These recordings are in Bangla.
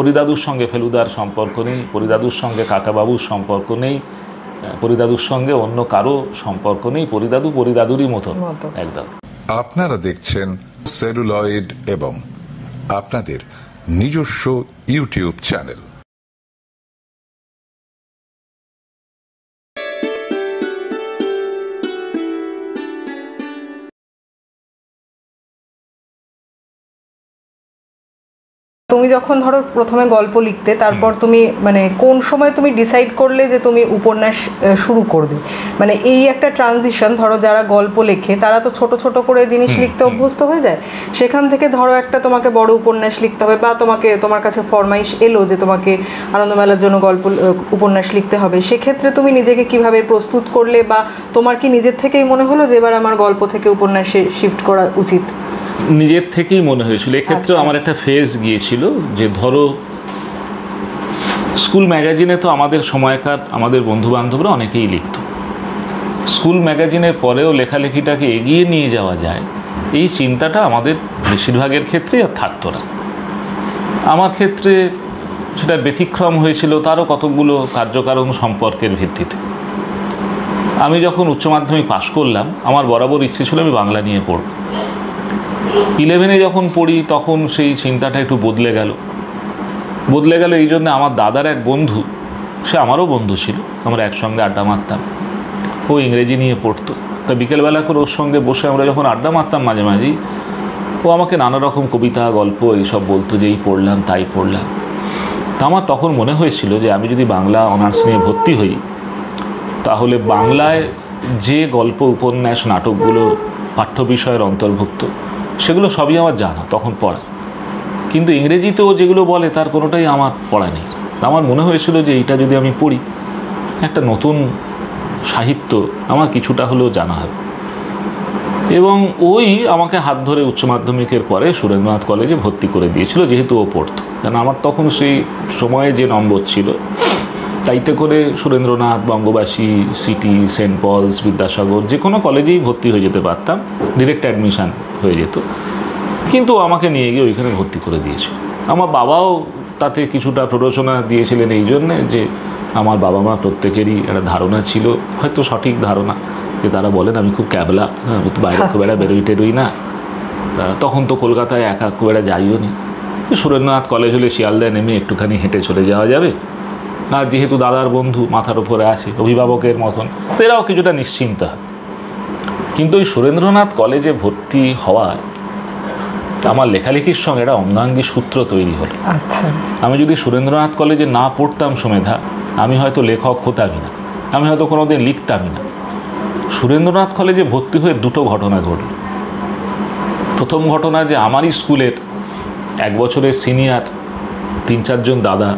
পরিদাদুর সঙ্গে ফেলুদার সম্পর্ক নেই, পরিদাদুর সঙ্গে কাকাবাবুর সম্পর্ক নেই, পরিদাদুর সঙ্গে অন্য কারো সম্পর্ক নেই। পরিদাদু পরিদাদুরই মতন একদম। আপনারা দেখছেন সেলুলয়েড এবং আপনাদের নিজস্ব ইউটিউব চ্যানেল। তুমি যখন ধরো প্রথমে গল্প লিখতে, তারপর তুমি মানে কোন সময় তুমি ডিসাইড করলে যে তুমি উপন্যাস শুরু করবে? মানে এই একটা ট্রানজিশন, ধরো যারা গল্প লেখে তারা তো ছোট ছোট করে জিনিস লিখতে অভ্যস্ত হয়ে যায়, সেখান থেকে ধরো একটা তোমাকে বড় উপন্যাস লিখতে হবে, বা তোমার কাছে ফরমাইশ এলো যে তোমাকে আনন্দমেলার জন্য উপন্যাস লিখতে হবে, সেক্ষেত্রে তুমি নিজেকে কিভাবে প্রস্তুত করলে, বা তোমার কি নিজের থেকেই মনে হলো যে এবার আমার গল্প থেকে উপন্যাসে শিফট করা উচিত? নিজের থেকেই মনে হয়েছিল। এক্ষেত্রে আমার একটা ফেজ গিয়েছিল যে ধরো স্কুল ম্যাগাজিনে তো আমাদের সময়কার আমাদের বন্ধুবান্ধবরা অনেকেই লিখত। স্কুল ম্যাগাজিনের পরেও লেখালেখিটাকে এগিয়ে নিয়ে যাওয়া যায়, এই চিন্তাটা আমাদের বেশিরভাগের ক্ষেত্রেই আর থাকতো না। আমার ক্ষেত্রে সেটা ব্যতিক্রম হয়েছিল তারও কতকগুলো কার্যকারণ সম্পর্কের ভিত্তিতে। আমি যখন উচ্চ মাধ্যমিক পাশ করলাম, আমার বরাবর ইচ্ছে ছিল আমি বাংলা নিয়ে পড়ব। 11-এ যখন পড়ি তখন সেই চিন্তাটা একটু বদলে গেল এই জন্য আমার দাদার এক বন্ধু, সে আমারও বন্ধু ছিল, আমরা একসঙ্গে আড্ডা মারতাম। ও ইংরেজি নিয়ে পড়তো, তা বিকেলবেলা করে ওর সঙ্গে বসে আমরা যখন আড্ডা মারতাম মাঝে মাঝেই, ও আমাকে নানা রকম কবিতা গল্প এইসব বলতো যে এই পড়লাম তাই পড়লাম। তা আমার তখন মনে হয়েছিল যে আমি যদি বাংলা অনার্স নিয়ে ভর্তি হই, তাহলে বাংলায় যে গল্প উপন্যাস নাটকগুলো পাঠ্য বিষয়ের অন্তর্ভুক্ত সেগুলো সবই আমার জানা, তখন পড়া, কিন্তু ইংরেজিতেও যেগুলো বলে তার কোনোটাই আমার পড়া নেই। আমার মনে হয়েছিল যে এইটা যদি আমি পড়ি, একটা নতুন সাহিত্য আমার কিছুটা হলেও জানা হবে। এবং ওই আমাকে হাত ধরে উচ্চ মাধ্যমিকের পরে সুরেন্দ্রনাথ কলেজে ভর্তি করে দিয়েছিল, যেহেতু ও পড়তো। কারণ আমার তখন সেই সময়ে যে নম্বর ছিল, তাইতে করে সুরেন্দ্রনাথ, বঙ্গবাসী, সিটি, সেন্ট পলস, বিদ্যাসাগর যে কোনো কলেজেই ভর্তি হয়ে যেতে পারতাম, ডিরেক্ট অ্যাডমিশান হয়ে যেত। কিন্তু আমাকে নিয়ে গিয়ে ওইখানে ভর্তি করে দিয়েছিল। আমার বাবাও তাতে কিছুটা প্ররোচনা দিয়েছিলেন এই জন্যে যে আমার বাবা মা প্রত্যেকেরই একটা ধারণা ছিল, হয়তো সঠিক ধারণা, যে তারা বলেন আমি খুব ক্যাবলা, আমি তো বাইরে খুব একটা বেরোই টেরোই না। তখন তো কলকাতায় একা খুব একটা যাইও নি, সুরেন্দ্রনাথ কলেজ হলে শিয়ালদায় নেমে একটুখানি হেঁটে চলে যাওয়া যাবে, আর যেহেতু দাদার বন্ধু মাথার উপরে আছে অভিভাবকের মতন, এরাও কিছুটা নিশ্চিন্ত হয়। কিন্তু ওই সুরেন্দ্রনাথ কলেজে ভর্তি হওয়ায় আমার লেখালেখির সঙ্গে একটা অঙ্গাঙ্গী সূত্র তৈরি হলো। আমি যদি সুরেন্দ্রনাথ কলেজে না পড়তাম সুমেধা, আমি হয়তো লেখক হতামই না, আমি হয়তো কোনোদিন লিখতামই না। সুরেন্দ্রনাথ কলেজে ভর্তি হয়ে দুটো ঘটনা ঘটল। প্রথম ঘটনা যে আমারই স্কুলের 1 বছরের সিনিয়র 3-4 জন দাদা,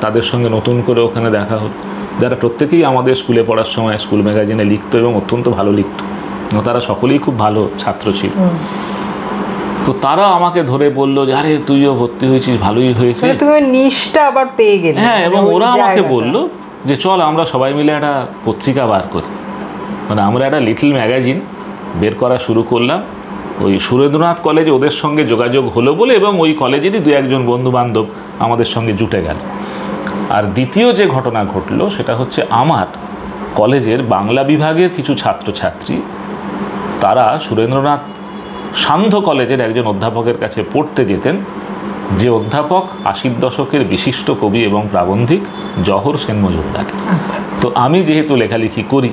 তাদের সঙ্গে নতুন করে ওখানে দেখা হল, যারা প্রত্যেকেই আমাদের স্কুলে পড়ার সময় স্কুল ম্যাগাজিনে লিখতো এবং অত্যন্ত ভালো লিখতো, তারা সকলেই খুব ভালো ছাত্র ছিল। তো তারা আমাকে ধরে বললো যে আরে তুইও ভর্তি হয়েছিস, ভালোই হয়েছে, তুমি নিশটা আবার পেয়ে গেলে। হ্যাঁ, এবং ওরা আমাকে বললো যে চল আমরা সবাই মিলে একটা পত্রিকা বার করি। মানে আমরা একটা লিটল ম্যাগাজিন বের করা শুরু করলাম। ওই সুরেন্দ্রনাথ কলেজে ওদের সঙ্গে যোগাযোগ হলো বলে, এবং ওই কলেজেরই 2-1 জন বন্ধু বান্ধব আমাদের সঙ্গে জুটে গেল। আর দ্বিতীয় যে ঘটনা ঘটলো সেটা হচ্ছে আমার কলেজের বাংলা বিভাগের কিছু ছাত্রছাত্রী, তারা সুরেন্দ্রনাথ সান্ধ্য কলেজের একজন অধ্যাপকের কাছে পড়তে যেতেন, যে অধ্যাপক 80-র দশকের বিশিষ্ট কবি এবং প্রাবন্ধিক জহর সেন মজুমদার। তো আমি যেহেতু লেখালেখি করি,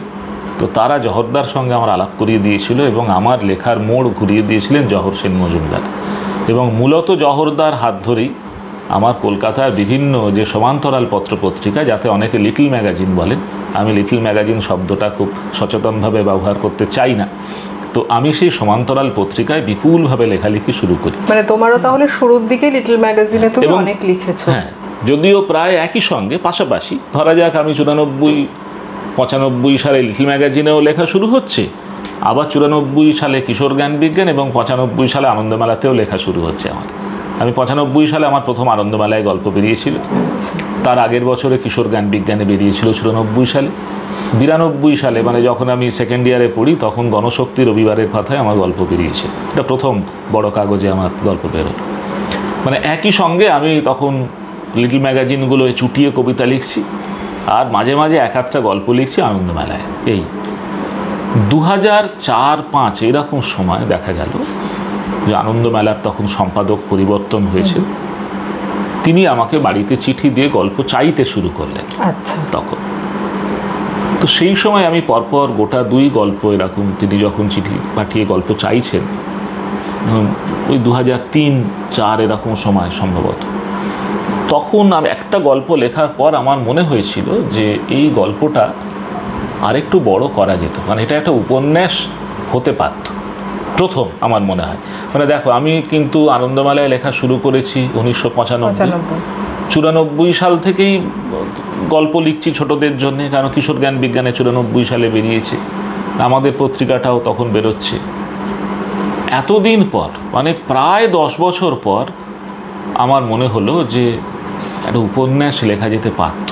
তো তারা জহরদার সঙ্গে আমার আলাপ করিয়ে দিয়েছিল এবং আমার লেখার মোড় ঘুরিয়ে দিয়েছিলেন জহর সেন মজুমদার। এবং মূলত জহরদার হাত ধরেই আমার কলকাতার বিভিন্ন যে সমান্তরাল পত্রপত্রিকা, যাতে অনেকে লিটল ম্যাগাজিন বলেন, আমি লিটল ম্যাগাজিন শব্দটা খুব সচেতনভাবে ব্যবহার করতে চাই না, তো আমি সেই সমান্তরাল পত্রিকায় বিপুলভাবে লেখালেখি শুরু করি। মানে তোমারও তাহলে শুরুর দিকে লিটল ম্যাগাজিনে তুমি অনেক লিখেছো। হ্যাঁ, যদিও প্রায় একই সঙ্গে পাশাপাশি, ধরা যাক আমি 94-95 সালে লিটল ম্যাগাজিনেও লেখা শুরু হচ্ছে, আবার 94 সালে কিশোর জ্ঞান বিজ্ঞান, এবং 95 সালে আনন্দমেলাতেও লেখা শুরু হচ্ছে আমার। আমি 95 সালে আমার প্রথম আনন্দমেলায় গল্প বেরিয়েছিল, তার আগের বছরে কিশোর জ্ঞান বিজ্ঞানে বেরিয়েছিল 94 সালে। 92 সালে মানে যখন আমি সেকেন্ড ইয়ারে পড়ি, তখন গণশক্তি রবিবারের কথায় আমার গল্প বেরিয়েছিল। এটা প্রথম বড় কাগজে আমার গল্প বেরোয়। মানে একই সঙ্গে আমি তখন লিটল ম্যাগাজিনগুলোয় চুটিয়ে কবিতা লিখছি, আর মাঝে মাঝে এক আধটা গল্প লিখছি আনন্দমেলায়। এই 2004-05 এরকম সময় দেখা গেল যে আনন্দমেলার তখন সম্পাদক পরিবর্তন হয়েছে, তিনি আমাকে বাড়িতে চিঠি দিয়ে গল্প চাইতে শুরু করলেন। আচ্ছা। তখন তো সেই সময় আমি পরপর গোটা 2 গল্প এরকম তিনি যখন চিঠি পাঠিয়ে গল্প চাইছেন, ওই 2003-04 এরকম সময় সম্ভবত, তখন আমি একটা গল্প লেখার পর আমার মনে হয়েছিল যে এই গল্পটা আরেকটু বড় করা যেত, মানে এটা একটা উপন্যাস হতে পারত প্রথম, আমার মনে হয়। মানে দেখো, আমি কিন্তু আনন্দমেলায় লেখা শুরু করেছি 1995-94 সাল থেকেই গল্প লিখছি ছোটদের জন্যে, কারণ কিশোর জ্ঞান বিজ্ঞানে 94 সালে বেরিয়েছে, আমাদের পত্রিকাটাও তখন বেরোচ্ছে। এতদিন পর, মানে প্রায় 10 বছর পর আমার মনে হলো যে একটা উপন্যাস লেখা যেতে পারত,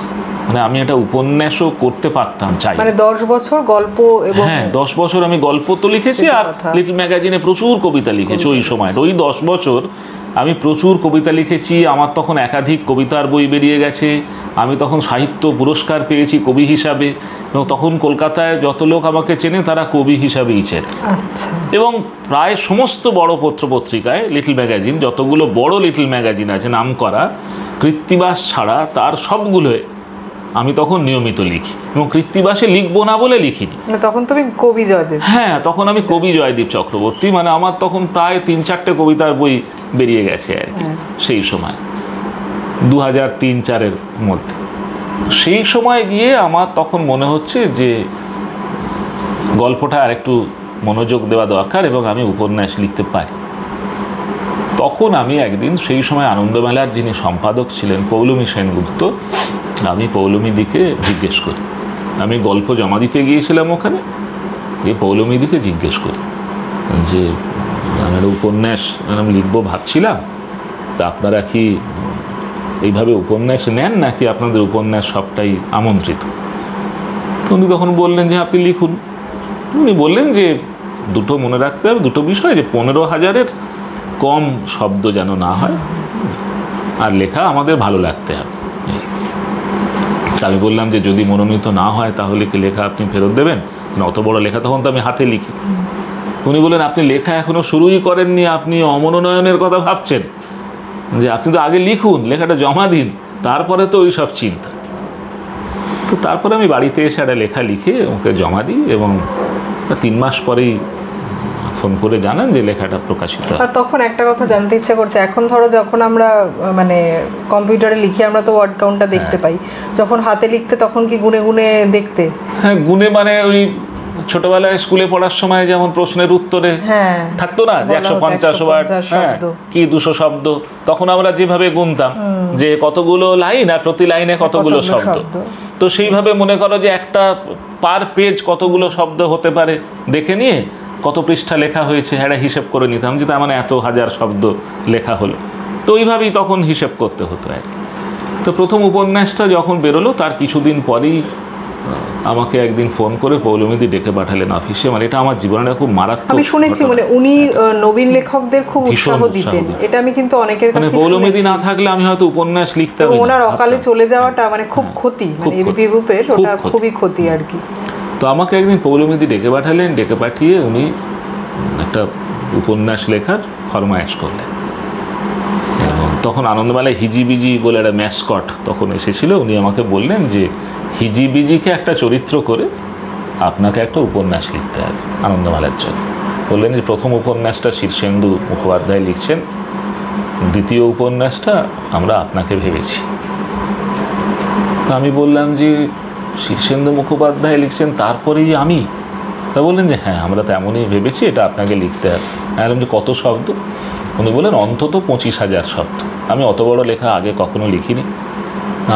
মানে আমি একটা উপন্যাসও করতে পারতাম, চাই। মানে 10 বছর গল্প, এবং হ্যাঁ 10 বছর আমি গল্প তো লিখেছি, আর লিটল ম্যাগাজিনে প্রচুর কবিতা লিখেছি ওই সময়। ওই 10 বছর আমি প্রচুর কবিতা লিখেছি, আমার তখন একাধিক কবিতার বই বেরিয়ে গেছে, আমি তখন সাহিত্য পুরস্কার পেয়েছি কবি হিসাবে, এবং তখন কলকাতায় যত লোক আমাকে চেনে তারা কবি হিসাবেই চেনে। আচ্ছা। এবং প্রায় সমস্ত বড় পত্রপত্রিকায় লিটল ম্যাগাজিন, যতগুলো বড় লিটল ম্যাগাজিন আছে নাম করা, কৃত্তিবাস ছাড়া তার সবগুলোয় আমি তখন নিয়মিত লিখি, এবং কৃত্তিবাসে লিখবো না বলে লিখিনি। তখন তুমি কবি জয়দেব? হ্যাঁ, তখন আমি কবি জয়দীপ চক্রবর্তী, মানে আমার তখন প্রায় 3-4টে কবিতার বই বেরিয়ে গেছে আর কি সেই সময়, 2003-04 মধ্যে। সেই সময় গিয়ে আমার তখন মনে হচ্ছে যে গল্পটা আর একটু মনোযোগ দেওয়া দরকার, এবং আমি উপন্যাস লিখতে পারি। তখন আমি একদিন, সেই সময় আনন্দমেলার যিনি সম্পাদক ছিলেন পৌলমী সেনগুপ্ত, আমি পৌলমীদিকে জিজ্ঞেস করি, আমি গল্প জমা দিতে গিয়েছিলাম ওখানে, গিয়ে পৌলমীদিকে জিজ্ঞেস করি যে আমার উপন্যাস আমি লিখবো ভাবছিলাম, তা আপনারা কি এইভাবে উপন্যাস নেন, নাকি আপনাদের উপন্যাস সবটাই আমন্ত্রিত? উনি তখন বললেন যে আপনি লিখুন। উনি বললেন যে দুটো মনে রাখতে হবে, দুটো বিষয়, যে 15,000-এর কম শব্দ যেন না হয়, আর লেখা আমাদের ভালো লাগতে হবে। আমি বললাম যে যদি মনোনীত না হয় তাহলে কি লেখা আপনি ফেরত দেবেন? অত বড় লেখা তখন তো আমি হাতে লিখি। উনি বললেন আপনি লেখা এখনো শুরুই করেননি, আপনি অমনোনয়নের কথা ভাবছেন, যে আপনি তো আগে লিখুন, লেখাটা জমা দিন, তারপরে তো ওই সব চিন্তা। তো তারপরে আমি বাড়িতে এসে একটা লেখা লিখে ওকে জমা দিই, এবং 3 মাস পরেই ফোন করে জানান যে লেখাটা প্রকাশিত। আর তখন একটা কথা জানতে ইচ্ছা করছে, এখন ধরো যখন আমরা মানে কম্পিউটারে লিখি আমরা তো ওয়ার্ড কাউন্টটা দেখতে পাই, যখন হাতে লিখতে তখন কি গুনে গুনে দেখতে? হ্যাঁ, গুনে, মানে ওই ছোটবেলায় স্কুলে পড়ার সময় যেমন প্রশ্নের উত্তরে থাকতো না যে 150 ওয়ার্ড, হ্যাঁ কি 200 শব্দ, তখন আমরা যেভাবে গুনতাম যে কতগুলো লাইন আর প্রতি লাইনে কতগুলো শব্দ, তো সেইভাবে মনে করো যে একটা পার পেজ কতগুলো শব্দ হতে পারে দেখে নিয়ে কত পৃষ্ঠা লেখা হয়েছে একটা হিসেব করে নিতাম, যে তার মানে এত হাজার শব্দ লেখা হলো। তো ওইভাবেই তখন হিসেব করতে হতো আর কি। তো প্রথম উপন্যাসটা যখন বেরোলো তার কিছুদিন পরেই আমাকে একদিন ফোন করে পৌলমীদি ডেকে পাঠালেন অফিসে। মানে এটা আমার জীবনে খুব মারাত্মক। আমি শুনেছি মানে উনি নবীন লেখকদের খুব উৎসাহ দিতেন, এটা আমি কিন্তু অনেকের কাছে শুনেছি। পৌলমীদি না থাকলে আমি হয়তো উপন্যাস লিখতে পারতাম না। ওনার অকালে চলে যাওয়াটা মানে খুব ক্ষতি, মানে এবিপি গ্রুপের ওটা খুবই ক্ষতি আর কি। তো আমাকে একদিন পৌলমীদি ডেকে পাঠালেন, ডেকে পাঠিয়ে উনি একটা উপন্যাস লেখার ফরমায়েশ করলেন। এবং তখন আনন্দমেলায় হিজিবিজি বলে একটা ম্যাসকট তখন এসেছিল, উনি আমাকে বললেন যে হিজিবিজিকে একটা চরিত্র করে আপনাকে একটা উপন্যাস লিখতে হবে আনন্দমেলার জন্য। বললেন যে প্রথম উপন্যাসটা শীর্ষেন্দু মুখোপাধ্যায় লিখছেন, দ্বিতীয় উপন্যাসটা আমরা আপনাকে ভেবেছি। তো আমি বললাম যে শীর্ষেন্দু মুখোপাধ্যায় লিখছেন তারপরেই আমি? তা বললেন যে হ্যাঁ আমরা তেমনই ভেবেছি, এটা আপনাকে লিখতে হবে। আমি বললাম যে কত শব্দ? উনি বললেন অন্তত 25,000 শব্দ। আমি অত বড় লেখা আগে কখনো লিখিনি।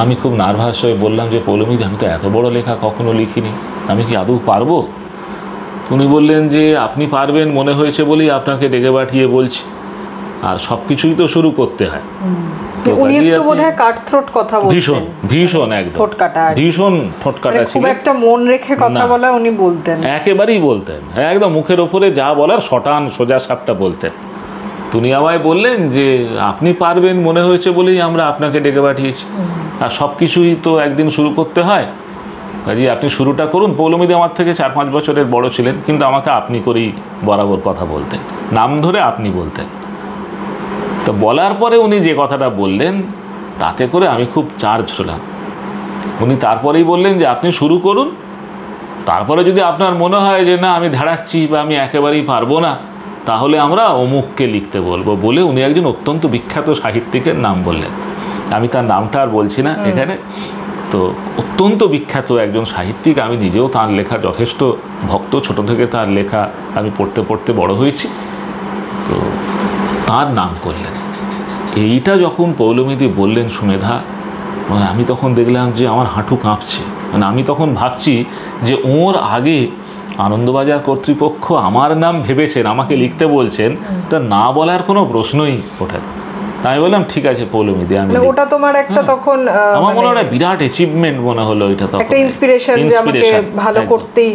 আমি খুব নার্ভাস হয়ে বললাম যে পৌলমীদি আমি তো এত বড় লেখা কখনো লিখিনি, আমি কি আদৌ পারবো? উনি বললেন যে আপনি পারবেন মনে হয়েছে বলেই আপনাকে ডেকে পাঠিয়ে বলছি, আর সব কিছুই তো শুরু করতে হয়। উনি একটু বোধহয় কাটথ্রোট কথা বলতেন, ভীষণ ভীষণ একদম ঠোঁটকাটা, ভীষণ ঠোঁটকাটা ছিল, খুব একটা মন রেখে কথা বলা উনি বলতেন, একেবারেই বলতেন একদম মুখের ওপরে যা বলার শটান সোজা সাপটা বলতেন। তিনি আমায় বললেন যে আপনি পারবেন মনে হয়েছে বলেই আমরা আপনাকে ডেকে পাঠিয়েছি, আর সব কিছুই তো একদিন শুরু করতে হয়, কাজে আপনি শুরুটা করুন। পৌলমীদি আমার থেকে 4-5 বছরের বড় ছিলেন, কিন্তু আমাকে আপনি করেই বরাবর কথা বলতেন, নাম ধরে আপনি বলতেন। তো বলার পরে উনি যে কথাটা বললেন তাতে করে আমি খুব চার্জ হলাম। উনি তারপরেই বললেন যে আপনি শুরু করুন, তারপরে যদি আপনার মনে হয় যে না আমি ধাড়াচ্ছি বা আমি একেবারেই পারবো না, তাহলে আমরা অমুককে লিখতে বলবো, বলে উনি একজন অত্যন্ত বিখ্যাত সাহিত্যিকের নাম বললেন। আমি তার নামটা আর বলছি না এখানে। তো অত্যন্ত বিখ্যাত একজন সাহিত্যিক, আমি নিজেও তার লেখার যথেষ্ট ভক্ত, ছোট থেকে তার লেখা আমি পড়তে পড়তে বড় হয়েছি। তো তার নাম করলেন। এইটা যখন পৌলমীদি বললেন সুমেধা, মানে আমি তখন দেখলাম যে আমার হাঁটু কাঁপছে। মানে আমি তখন ভাবছি যে ওর আগে আনন্দবাজার কর্তৃপক্ষ আমার নাম ভেবেছেন, আমাকে লিখতে বলছেন, তা না বলার কোনো প্রশ্নই ওঠে না। তাই বললাম ঠিক আছে পৌলমীদি, আমি ওটা তোমার একটা তখন আমার মনে হয় বিরাট অ্যাচিভমেন্ট মনে হলো এটা, তখন একটা ইন্সপিরেশন যে আমাকে ভালো করতেই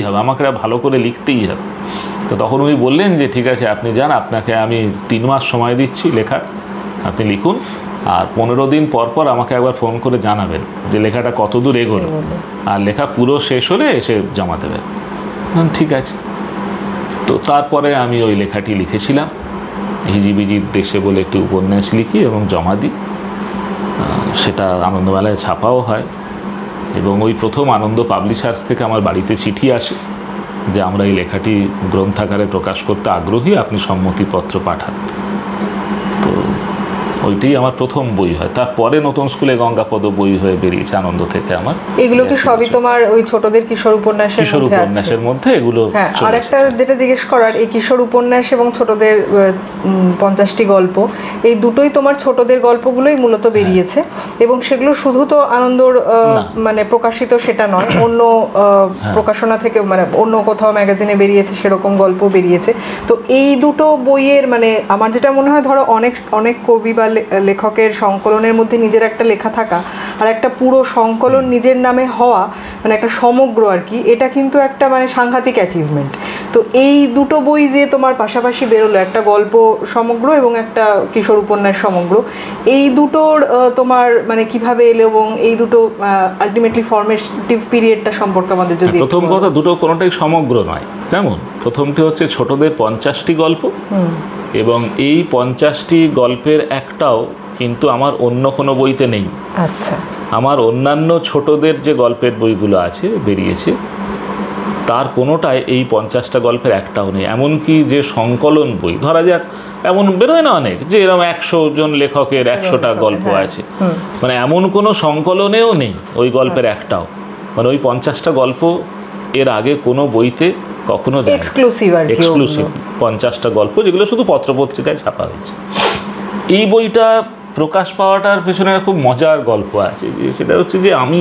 হবে, আমাকে ভালো করে লিখতেই হবে। তো তখন উনি বললেন যে ঠিক আছে আপনি যান, আপনাকে আমি 3 মাস সময় দিচ্ছি লেখার, আপনি লিখুন, আর 15 দিন পর পর আমাকে একবার ফোন করে জানাবেন যে লেখাটা কত দূর এগোলো, আর লেখা পুরো শেষ হলে এসে জমা দেবেন। ঠিক আছে। তো তারপরে আমি ওই লেখাটি লিখেছিলাম, হিজিবিজির দেশে বলে একটি উপন্যাস লিখি এবং জমা দিই। সেটা আনন্দমেলায় ছাপাও হয়, এবং ওই প্রথম আনন্দ পাবলিশার্স থেকে আমার বাড়িতে চিঠি আসে যে আমরা এই লেখাটি গ্রন্থাকারে প্রকাশ করতে আগ্রহী, আপনি সম্মতিপত্র পাঠান। তো ওইটাই আমার প্রথম বই হয়। তারপরে নতুন স্কুলে গঙ্গাপদ বই হয়ে বেরিয়েছে আনন্দ থেকে আমার। এগুলো কি সবই তোমার ওই ছোটদের কিশোর উপন্যাসের মধ্যে এগুলো? হ্যাঁ। আর একটা যেটা জিজ্ঞেস করার, এই কিশোর উপন্যাস এবং ছোটদের 50টি গল্প, এই দুটোই তোমার ছোটদের গল্পগুলোই মূলত বেরিয়েছে, এবং সেগুলো শুধু তো আনন্দর মানে প্রকাশিত সেটা নয়, অন্য প্রকাশনা থেকে মানে অন্য কোথাও ম্যাগাজিনে বেরিয়েছে সেরকম গল্প বেরিয়েছে। তো এই দুটো বইয়ের মানে আমার যেটা মনে হয়, ধরো অনেক কবি বা লেখকের সংকলনের মধ্যে নিজের একটা লেখা থাকা আর একটা পুরো সংকলন নিজের নামে হওয়া, মানে একটা সমগ্র আর কি, এটা কিন্তু একটা মানে সাংঘাতিক অ্যাচিভমেন্ট। তো এই দুটো বই যে তোমার পাশাপাশি বেরোলো, একটা গল্প সমগ্র এবং একটা কিশোর উপন্যাস সমগ্র, এই দুটোর তোমার মানে কিভাবে এলো এবং এই দুটো আলটিমেটলি ফরমেটিভ পিরিয়ডটা সম্পর্কে আমাদের যদি। প্রথম কথা, দুটো কোনোটাই সমগ্র নয়। কেমন? প্রথমটি হচ্ছে ছোটদের 50টি গল্প, এবং এই 50টি গল্পের একটাও কিন্তু আমার অন্য কোনো বইতে নেই। আচ্ছা। আমার অন্যান্য ছোটদের যে গল্পের বইগুলো আছে বেরিয়েছে, তার কোনোটাই এই 50টা গল্পের একটাও নেই। এমনকি যে সংকলন বই, ধরা যাক এমন বেরোয় না অনেক, যে এরকম 100 জন লেখকের 100টা গল্প আছে, মানে এমন কোনো সংকলনেও নেই ওই গল্পের একটাও। মানে ওই 50টা গল্প এর আগে কোনো বইতে কখনো এক্সক্লুসিভ 50টা গল্প, যেগুলো শুধু পত্রপত্রিকায় ছাপা হয়েছে। এই বইটা প্রকাশ পাওয়াটার পেছনে খুব মজার গল্প আছে, যে সেটা হচ্ছে যে আমি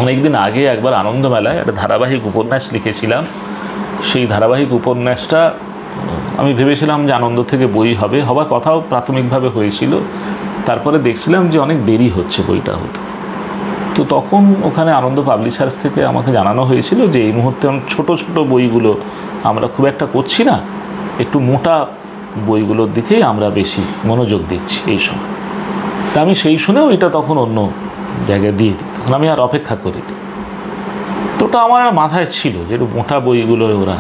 অনেকদিন আগে একবার আনন্দমেলায় একটা ধারাবাহিক উপন্যাস লিখেছিলাম। সেই ধারাবাহিক উপন্যাসটা আমি ভেবেছিলাম যে আনন্দ থেকে বই হবে, হবার কথাও প্রাথমিকভাবে হয়েছিল। তারপরে দেখছিলাম যে অনেক দেরি হচ্ছে বইটা হতে। তো তখন ওখানে আনন্দ পাবলিশার্স থেকে আমাকে জানানো হয়েছিল যে এই মুহূর্তে ছোট ছোট বইগুলো আমরা খুব একটা করছি না, একটু মোটা বইগুলোর দিকেই আমরা বেশি মনোযোগ দিচ্ছি এই সময়। তা আমি সেই শুনেও এটা তখন অন্য জায়গায় দিয়ে দিই, তখন আমি আর অপেক্ষা করি। তো ওটা আমার মাথায় ছিল যে একটু মোটা বইগুলো ওরা